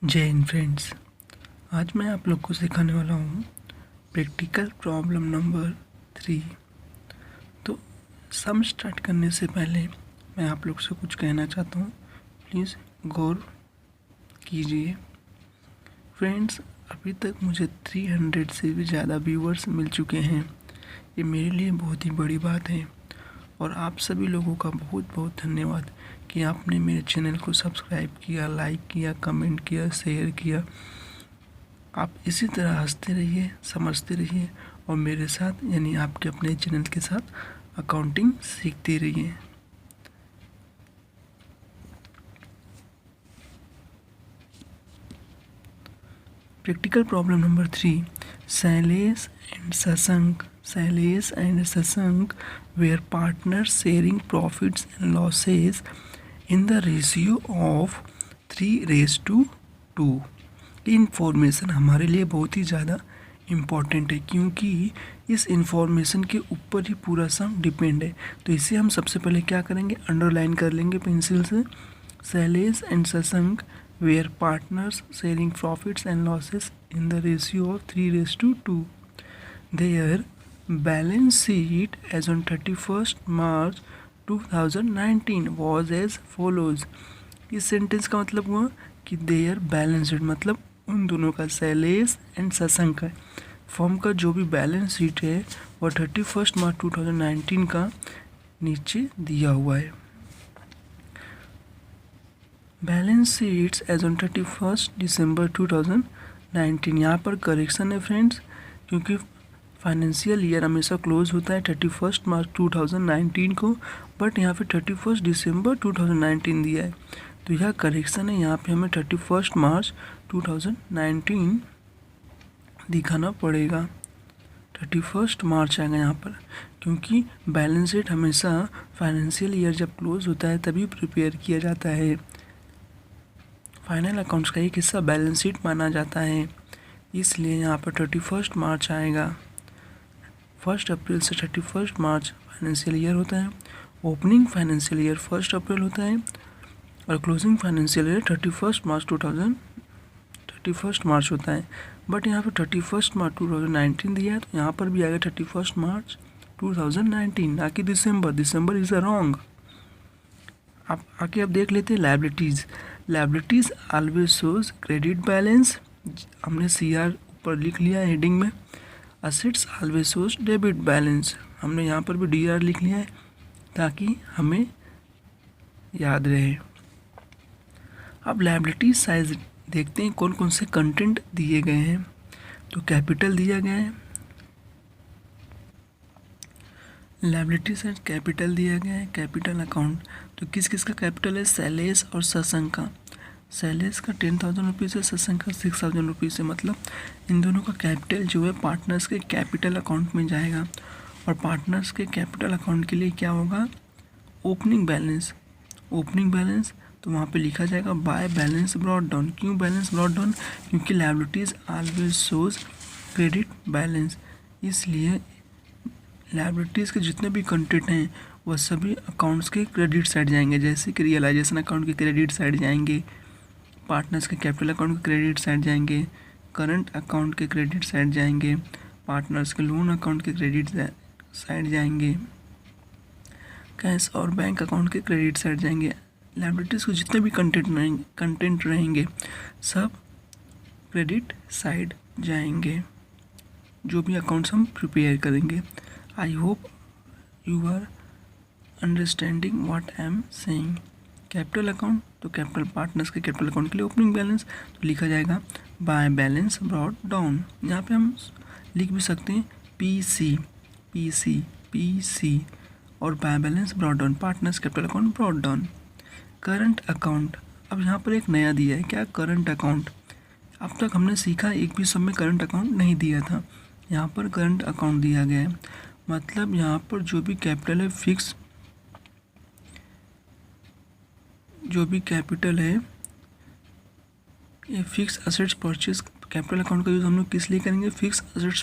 जय हिंद फ्रेंड्स। आज मैं आप लोग को सिखाने वाला हूँ प्रैक्टिकल प्रॉब्लम नंबर 3। तो सम स्टार्ट करने से पहले मैं आप लोग से कुछ कहना चाहता हूँ, प्लीज़ गौर कीजिए। फ्रेंड्स, अभी तक मुझे 300 से भी ज़्यादा व्यूअर्स मिल चुके हैं। ये मेरे लिए बहुत ही बड़ी बात है और आप सभी लोगों का बहुत बहुत धन्यवाद कि आपने मेरे चैनल को सब्सक्राइब किया, लाइक किया, कमेंट किया, शेयर किया। आप इसी तरह हंसते रहिए, समझते रहिए और मेरे साथ यानी आपके अपने चैनल के साथ अकाउंटिंग सीखते रहिए। Practical problem number 3। Shailesh and Shashank were partners sharing profits and losses in the ratio of 3:2। ये इन्फॉर्मेशन हमारे लिए बहुत ही ज़्यादा इम्पॉर्टेंट है क्योंकि इस इन्फॉर्मेशन के ऊपर ही पूरा सम डिपेंड है। तो इसे हम सबसे पहले क्या करेंगे, अंडरलाइन कर लेंगे पेंसिल से। Shailesh and Shashank were partners sharing profits and losses in the ratio of 3:2। Their balance sheet as on 31st March 2019 was as follows। इस सेंटेंस का मतलब हुआ कि देयर बैलेंस शीट मतलब उन दोनों का, शैलेश एंड शशांक का, फर्म का जो भी बैलेंस शीट है वह 31 मार्च 2019 का नीचे दिया हुआ है। बैलेंस शीट्स एज ऑन 31 दिसंबर 2019, यहाँ पर करेक्शन है फ्रेंड्स, क्योंकि फाइनेंशियल ईयर हमेशा क्लोज होता है 31 मार्च 2019 को, बट यहाँ पे 31 दिसंबर 2019 दिया है, तो यह करेक्शन है। यहाँ पे हमें 31 मार्च 2019 दिखाना पड़ेगा। 31 मार्च आएगा यहाँ पर, क्योंकि बैलेंस शीट हमेशा फाइनेंशियल ईयर जब क्लोज होता है तभी प्रिपेयर किया जाता है। फाइनल अकाउंट्स का एक हिस्सा बैलेंस शीट माना जाता है, इसलिए यहाँ पर 31 मार्च आएगा। 1 अप्रैल से 31 मार्च फाइनेंशियल ईयर होता है। ओपनिंग फाइनेंशियल ईयर 1 अप्रैल होता है और क्लोजिंग फाइनेंशियल ईयर 31 मार्च होता है। बट यहाँ पर 31 मार्च 2019 दिया है, तो यहाँ पर भी आएगा 31 मार्च 2019, ना कि दिसंबर। दिसंबर इज़ अ रॉन्ग। आप आके अब देख लेते हैं liabilities always shows credit balance, हमने CR ऊपर लिख लिया है हेडिंग में। Assets always shows debit balance, हमने यहाँ पर भी DR लिख लिया है ताकि हमें याद रहे। अब लायबिलिटी साइज देखते हैं कौन कौन से कंटेंट दिए गए हैं। तो कैपिटल दिया गया है, लायबिलिटी साइड कैपिटल दिया गया है। कैपिटल अकाउंट तो किस किस का कैपिटल है, शैलेश और शशांक का। शैलेश का 10,000 रुपीज़ है, शशांक का 6,000 रुपीज़ है। मतलब इन दोनों का कैपिटल जो है पार्टनर्स के कैपिटल अकाउंट में जाएगा, और पार्टनर्स के कैपिटल अकाउंट के लिए क्या होगा, ओपनिंग बैलेंस। ओपनिंग बैलेंस तो वहाँ पे लिखा जाएगा बाय बैलेंस ब्रॉट डाउन। क्यों बैलेंस ब्रॉट डाउन, क्योंकि liabilities always shows credit balance, इसलिए लायबिलिटीज़ के जितने भी कंटेंट हैं वह सभी अकाउंट्स के क्रेडिट साइड जाएंगे। जैसे कि रियलाइजेशन अकाउंट के क्रेडिट साइड जाएंगे, पार्टनर्स के कैपिटल अकाउंट के क्रेडिट साइड जाएंगे, करंट अकाउंट के क्रेडिट साइड जाएंगे, पार्टनर्स के लोन अकाउंट के क्रेडिट साइड जाएंगे, कैश और बैंक अकाउंट के क्रेडिट साइड जाएंगे। लायबिलिटीज़ के जितने भी कंटेंट रहेंगे सब क्रेडिट साइड जाएंगे, जो भी अकाउंट्स हम प्रिपेयर करेंगे। I hope you are understanding what I am saying. Capital account तो कैपिटल पार्टनर्स के कैपिटल अकाउंट के लिए ओपनिंग बैलेंस तो लिखा जाएगा बाय बैलेंस ब्रॉट डाउन। यहाँ पे हम लिख भी सकते हैं PC और by balance brought down, partners capital account brought down. Current account, अब यहाँ पर एक नया दिया है, क्या, करंट अकाउंट। अब तक हमने सीखा एक भी सब में करंट अकाउंट नहीं दिया था, यहाँ पर करंट अकाउंट दिया गया है। मतलब यहाँ पर जो भी कैपिटल है फिक्स, जो भी कैपिटल है ये fix assets purchase, capital account का यूज़ हम लोग किस लिए करेंगे, फिक्स असेट्स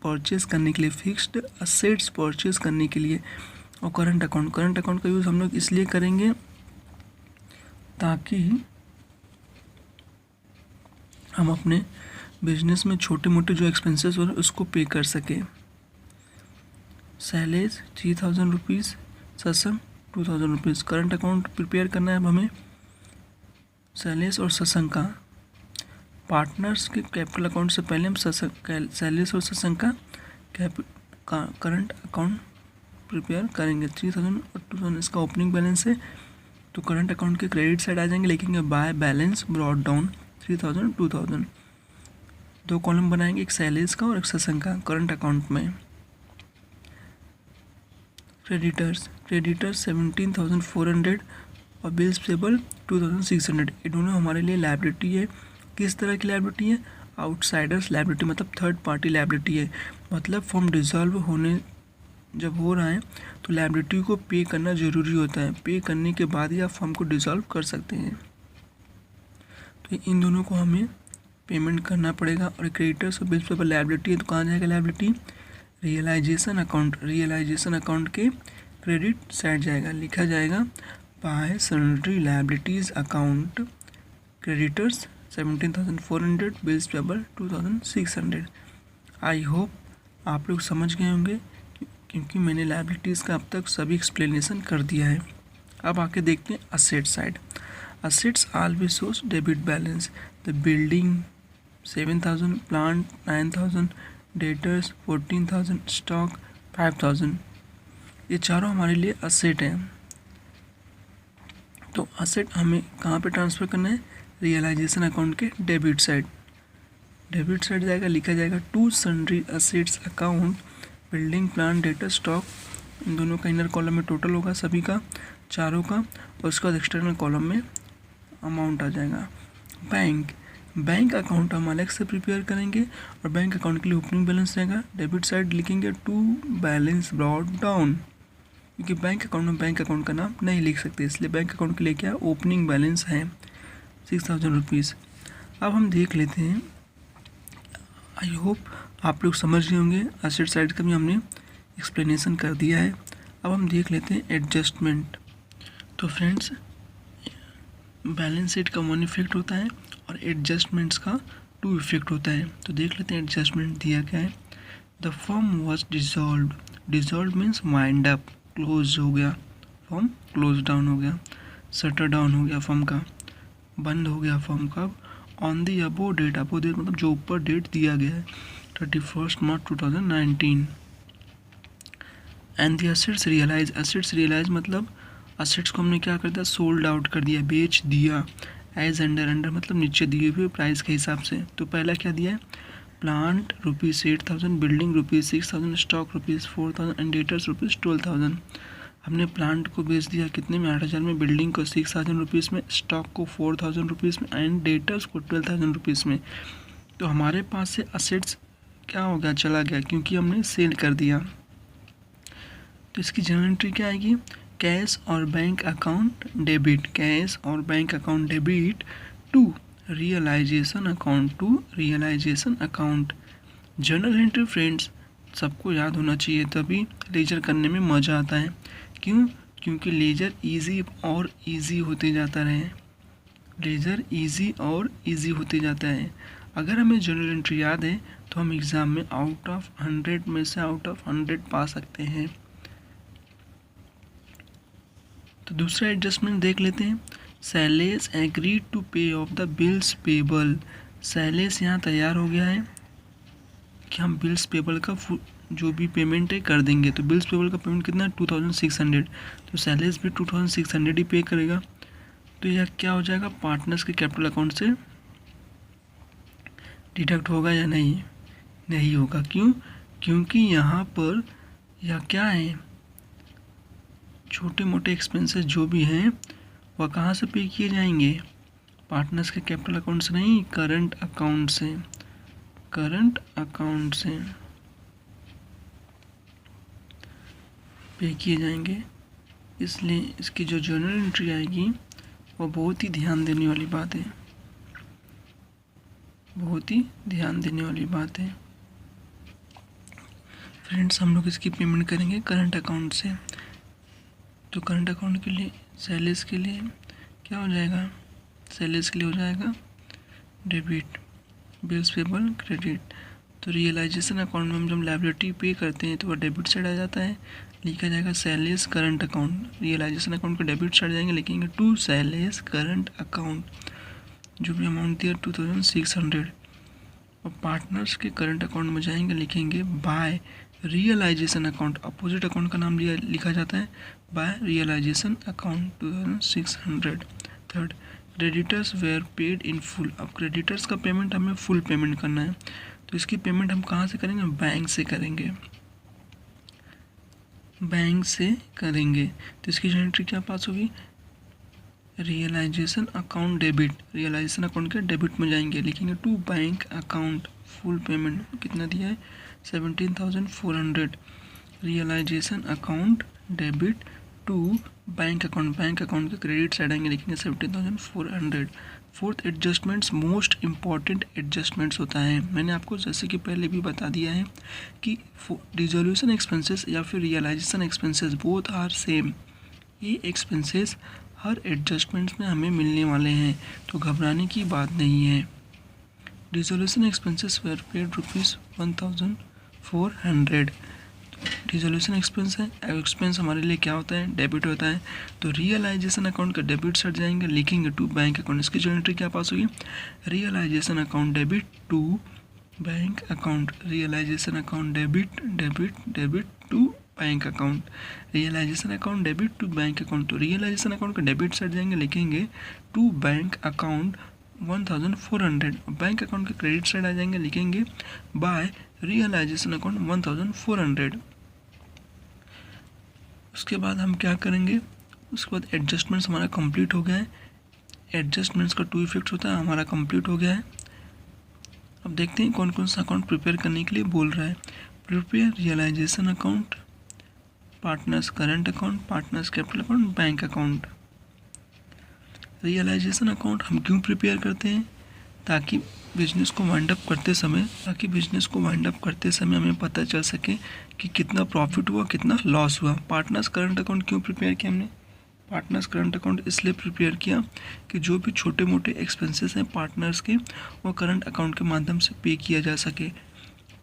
परचेज करने के लिए, फिक्स्ड असेट्स परचेज करने के लिए। और करंट अकाउंट का यूज़ हम लोग इसलिए करेंगे ताकि हम अपने बिजनेस में छोटे मोटे जो एक्सपेंसेस हो रहे हैं उसको पे कर सकें। सैलेज 3000 रुपीज़, सत्संग 2000 रुपीज़। करंट अकाउंट प्रिपेयर करना है अब हमें सैलेज और सत्संग का। पार्टनर्स के कैपिटल अकाउंट से पहले हम सैलेज और सत्संग का करंट अकाउंट प्रिपेयर करेंगे। 3000 और 2000 इसका ओपनिंग बैलेंस है, तो करंट अकाउंट के क्रेडिट साइड आ जाएंगे, लिखेंगे बाय बैलेंस ब्रॉट डाउन 3000 2000। दो कॉलम बनाएंगे, एक सैलेज का और एक सत्संग का करंट अकाउंट में। क्रेडिटर्स 17,400 और बिल्स पेबल 2,600। ये दोनों हमारे लिए लायबिलिटी है। किस तरह की लायबिलिटी है? आउटसाइडर्स लायबिलिटी, मतलब थर्ड पार्टी लायबिलिटी है। मतलब फॉर्म डिसॉल्व होने जब हो रहा है तो लायबिलिटी को पे करना ज़रूरी होता है। पे करने के बाद ही आप फॉर्म को डिसॉल्व कर सकते हैं। तो इन दोनों को हमें पेमेंट करना पड़ेगा। और क्रेडिटर्स और बिल्स पेबल लायबिलिटी है, तो कहाँ जाएगा liability? Realisation account. Realisation account के क्रेडिट साइड जाएगा, लिखा जाएगा by sundry liabilities account creditors 17,400, bills payable 2,600। I hope आप लोग समझ गए होंगे, क्योंकि मैंने लायबिलिटीज़ का अब तक सभी एक्सप्लेनेशन कर दिया है। अब आके देखते हैं asset side. Assets always shows debit balance. The building 7,000, plant 9,000, debtors 14,000, stock 5,000। ये चारों हमारे लिए असेट हैं। तो असेट हमें कहाँ पे ट्रांसफ़र करना है? रियलाइजेशन अकाउंट के डेबिट साइड। डेबिट साइड जाएगा, लिखा जाएगा to sundry assets account building, plant, debtor, stock. इन दोनों का इनर कॉलम में टोटल होगा सभी का, चारों का, और उसके बाद एक्सटर्नल कॉलम में अमाउंट आ जाएगा। बैंक अकाउंट हम अलग से प्रिपेयर करेंगे, और बैंक अकाउंट के लिए ओपनिंग बैलेंस रहेगा। डेबिट साइड लिखेंगे टू बैलेंस ब्रॉट डाउन, क्योंकि बैंक अकाउंट में बैंक अकाउंट का नाम नहीं लिख सकते, इसलिए बैंक अकाउंट के लिए क्या ओपनिंग बैलेंस है 6,000 रुपीज़। अब हम देख लेते हैं। आई होप आप लोग समझ गए होंगे। एसेट साइड का भी हमने एक्सप्लेनेशन कर दिया है। अब हम देख लेते हैं एडजस्टमेंट। तो फ्रेंड्स, बैलेंस शीट का 1 इफेक्ट होता है और एडजस्टमेंट्स का 2 इफेक्ट होता है। तो देख लेते हैं एडजस्टमेंट दिया क्या है। The firm was dissolve. Dissolve means wind up, close हो गया, फर्म क्लोज डाउन हो गया, शटर डाउन हो गया फर्म का, बंद हो गया फर्म का। On the above date, above date मतलब जो ऊपर डेट दिया गया है 31 March 2019। And the assets realise. Assets realise मतलब असेट्स को हमने क्या कर दिया? सोल्ड आउट कर दिया, बेच दिया। एज अंडर, अंडर मतलब नीचे दिए हुए प्राइस के हिसाब से। तो पहला क्या दिया है? Plant ₹8,000, building ₹6,000, stock ₹4,000 and debtors ₹12,000। हमने प्लांट को बेच दिया कितने में? 8,000 में, बिल्डिंग को 6,000 रुपीज़ में, स्टॉक को 4,000 रुपीज़ में एंड डेटर्स को 12,000 रुपीज़ में। तो हमारे पास से असेट्स क्या हो गया? चला गया, क्योंकि हमने सेल कर दिया। तो इसकी जर्नल एंट्री क्या आएगी? कैश और बैंक अकाउंट डेबिट, कैश और bank account debit to realisation account, to realisation account. Journal entry friends सबको याद होना चाहिए, तभी लेजर करने में मज़ा आता है। क्यों? क्योंकि लेजर इजी और इजी होते जाता है। लेजर इजी और इजी होते जाता है। अगर हमें जर्नल एंट्री याद है तो हम एग्ज़ाम में आउट ऑफ 100 में से आउट ऑफ 100 पा सकते हैं। तो दूसरा एडजस्टमेंट देख लेते हैं। सैलेस एग्री टू पे of the bills payable. Sailesh यहाँ तैयार हो गया है कि हम बिल्स पेबल का जो भी पेमेंट है कर देंगे। तो बिल्स पेबल का पेमेंट कितना है? 2,600। तो सैलेस भी 2,600 ही पे करेगा। तो यह क्या हो जाएगा? पार्टनर्स के कैपिटल अकाउंट से डिडक्ट होगा या नहीं? नहीं होगा। क्यों? क्योंकि यहाँ पर यह क्या है? छोटे मोटे एक्सपेंसेस जो भी हैं वह कहाँ से पे किए जाएंगे? पार्टनर्स के कैपिटल अकाउंट से नहीं, करंट अकाउंट से, करंट अकाउंट से पे किए जाएंगे। इसलिए इसकी जो जर्नल एंट्री आएगी वो बहुत ही ध्यान देने वाली बात है, बहुत ही ध्यान देने वाली बात है। फ्रेंड्स, हम लोग इसकी पेमेंट करेंगे करंट अकाउंट से। तो करंट अकाउंट के लिए सैलेस के लिए क्या हो जाएगा? सैलेस के लिए हो जाएगा डेबिट। Bills payable credit. तो रियलाइजेशन अकाउंट में हम जब लायबिलिटी पे करते हैं तो वह डेबिट साइड आ जाता है, लिखा जाएगा salaries current account. Realisation account के डेबिट साइड जाएंगे, लिखेंगे टू सैलरीज करंट अकाउंट, जो भी अमाउंट दिया 2600। और पार्टनर्स के करंट अकाउंट में जाएंगे, लिखेंगे by realisation account. Opposite account का नाम लिखा जाता है by realisation account 2600। Third, creditors were paid in full. अब क्रेडिटर्स का पेमेंट हमें फुल पेमेंट करना है, तो इसकी पेमेंट हम कहाँ से करेंगे? बैंक से करेंगे, बैंक से करेंगे। तो इसकी जो एंट्री क्या पास होगी? Realisation account debit. Realisation account के डेबिट में जाएंगे, लिखेंगे to bank account full payment कितना दिया है? 17,400। Realisation account debit to bank account, bank account के क्रेडिट साइड आएंगे, लिखेंगे 17,400। Fourth, adjustments most important adjustments होता है। मैंने आपको जैसे कि पहले भी बता दिया है कि रिजोल्यूशन एक्सपेंसेस या फिर realisation expenses both are same. ये एक्सपेंसेस हर एडजस्टमेंट्स में हमें मिलने वाले हैं, तो घबराने की बात नहीं है। Resolution expenses were paid ₹1,400। Resolution expense है, एक्सपेंस हमारे लिए क्या होता है? डेबिट होता है। तो रियलाइजेशन अकाउंट का डेबिट साइड जाएंगे, लिखेंगे टू बैंक अकाउंट। इसकी जो एंट्री क्या पास होगी? Realisation account debit to bank account. Realisation account debit debit debit to bank account. Realisation account debit to bank account. तो रियलाइजेशन अकाउंट का debit side जाएंगे, लिखेंगे to bank account 1,400। Bank account के credit side आ जाएंगे, लिखेंगे by realisation account 1,400। उसके बाद हम क्या करेंगे? उसके बाद एडजस्टमेंट्स हमारा कंप्लीट हो गया है। एडजस्टमेंट्स का 2 इफेक्ट्स होता है, हमारा कंप्लीट हो गया है। अब देखते हैं कौन कौन सा अकाउंट प्रिपेयर करने के लिए बोल रहा है। Prepare realisation account, partners current account, partners capital account, bank account. Realisation account हम क्यों प्रिपेयर करते हैं? ताकि बिजनेस को वाइंड अप करते समय हमें पता चल सके कि कितना प्रॉफिट हुआ, कितना लॉस हुआ। पार्टनर्स करंट अकाउंट क्यों प्रिपेयर किया हमने? पार्टनर्स करंट अकाउंट इसलिए प्रिपेयर किया कि जो भी छोटे मोटे एक्सपेंसेस हैं पार्टनर्स के, वो करंट अकाउंट के माध्यम से पे किया जा सके।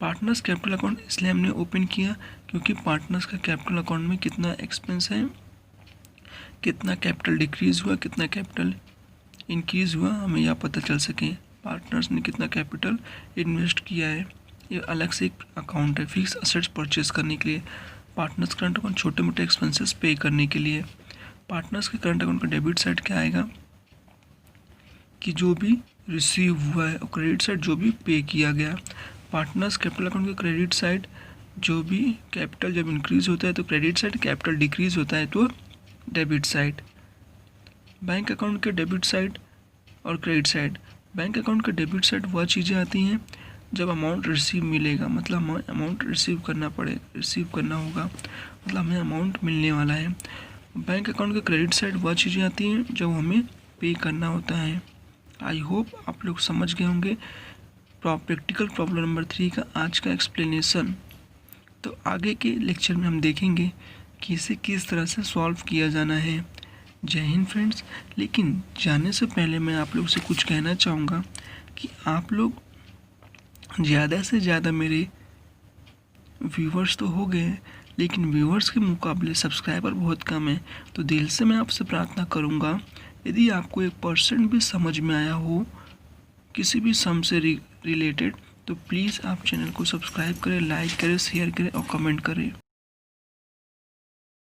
पार्टनर्स कैपिटल अकाउंट इसलिए हमने ओपन किया क्योंकि पार्टनर्स का कैपिटल अकाउंट में कितना एक्सपेंस है, कितना कैपिटल डिक्रीज़ हुआ, कितना कैपिटल इंक्रीज़ हुआ, हमें यह पता चल सके। पार्टनर्स ने कितना कैपिटल इन्वेस्ट किया है, ये अलग से एक अकाउंट है फिक्स असेट्स परचेज करने के लिए। पार्टनर्स करंट अकाउंट छोटे मोटे एक्सपेंसेस पे करने के लिए। पार्टनर्स के करंट अकाउंट का डेबिट साइड क्या आएगा? कि जो भी रिसीव हुआ है, और क्रेडिट साइड जो भी पे किया गया। पार्टनर्स कैपिटल अकाउंट का क्रेडिट साइड, जो भी कैपिटल जब इंक्रीज़ होता है तो क्रेडिट साइड, कैपिटल डिक्रीज़ होता है तो डेबिट साइड। बैंक अकाउंट के डेबिट साइड और क्रेडिट साइड। बैंक अकाउंट के डेबिट साइड वह चीज़ें आती हैं जब अमाउंट रिसीव मिलेगा, मतलब हमें अमाउंट रिसीव करना होगा, मतलब हमें अमाउंट मिलने वाला है। बैंक अकाउंट के क्रेडिट साइड वह चीज़ें आती हैं जब हमें पे करना होता है। आई होप आप लोग समझ गए होंगे प्रैक्टिकल प्रॉब्लम नंबर 3 का आज का एक्सप्लेनेशन। तो आगे के लेक्चर में हम देखेंगे कि इसे किस तरह से सॉल्व किया जाना है। जय हिंद फ्रेंड्स। लेकिन जाने से पहले मैं आप लोग से कुछ कहना चाहूँगा कि आप लोग ज़्यादा से ज़्यादा मेरे व्यूवर्स तो हो गए, लेकिन व्यूवर्स के मुकाबले सब्सक्राइबर बहुत कम है। तो दिल से मैं आपसे प्रार्थना करूँगा, यदि आपको 1% भी समझ में आया हो किसी भी सम से रिलेटेड, तो प्लीज़ आप चैनल को सब्सक्राइब करें, लाइक करें, शेयर करें और कमेंट करें।